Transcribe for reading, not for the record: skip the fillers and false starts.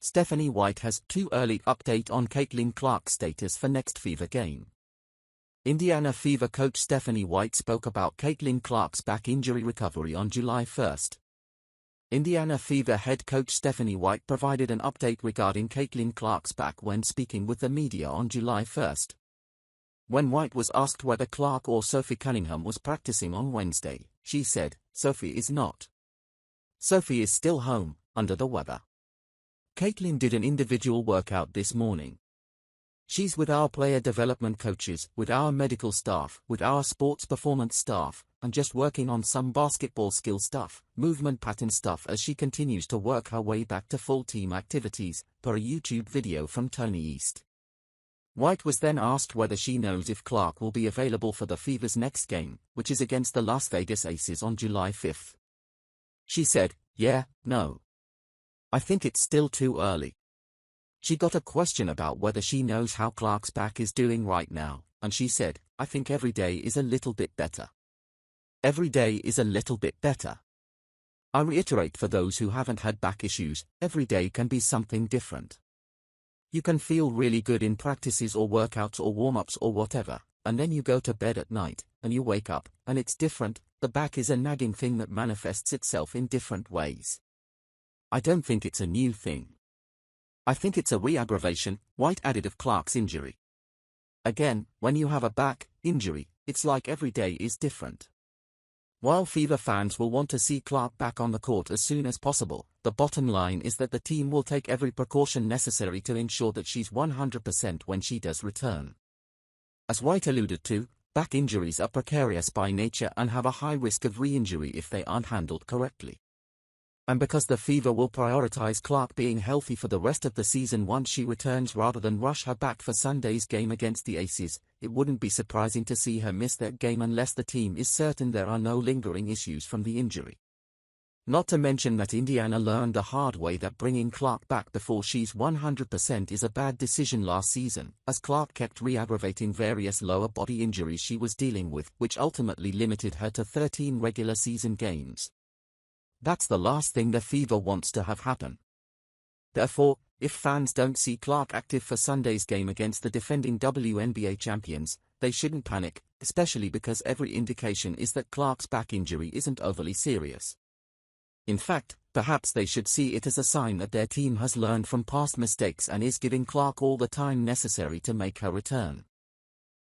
Stephanie White has too early update on Caitlin Clark's status for next Fever game. Indiana Fever coach Stephanie White spoke about Caitlin Clark's back injury recovery on July 1. Indiana Fever head coach Stephanie White provided an update regarding Caitlin Clark's back when speaking with the media on July 1. When White was asked whether Clark or Sophie Cunningham was practicing on Wednesday, she said, "Sophie is not. Sophie is still home, under the weather. Caitlin did an individual workout this morning. She's with our player development coaches, with our medical staff, with our sports performance staff, and just working on some basketball skill stuff, movement pattern stuff as she continues to work her way back to full team activities," per a YouTube video from Tony East. White was then asked whether she knows if Clark will be available for the Fever's next game, which is against the Las Vegas Aces on July 5. She said, "Yeah, no. I think it's still too early." She got a question about whether she knows how Clark's back is doing right now, and she said, "I think every day is a little bit better. Every day is a little bit better. I reiterate for those who haven't had back issues, every day can be something different. You can feel really good in practices or workouts or warm-ups or whatever, and then you go to bed at night, and you wake up, and it's different. The back is a nagging thing that manifests itself in different ways. I don't think it's a new thing. I think it's a re-aggravation," White added of Clark's injury. "Again, when you have a back injury, it's like every day is different. While Fever fans will want to see Clark back on the court as soon as possible, the bottom line is that the team will take every precaution necessary to ensure that she's 100% when she does return." As White alluded to, back injuries are precarious by nature and have a high risk of re-injury if they aren't handled correctly. And because the Fever will prioritize Clark being healthy for the rest of the season once she returns rather than rush her back for Sunday's game against the Aces, it wouldn't be surprising to see her miss that game unless the team is certain there are no lingering issues from the injury. Not to mention that Indiana learned the hard way that bringing Clark back before she's 100% is a bad decision last season, as Clark kept re-aggravating various lower body injuries she was dealing with, which ultimately limited her to 13 regular season games. That's the last thing the Fever wants to have happen. Therefore, if fans don't see Clark active for Sunday's game against the defending WNBA champions, they shouldn't panic, especially because every indication is that Clark's back injury isn't overly serious. In fact, perhaps they should see it as a sign that their team has learned from past mistakes and is giving Clark all the time necessary to make her return.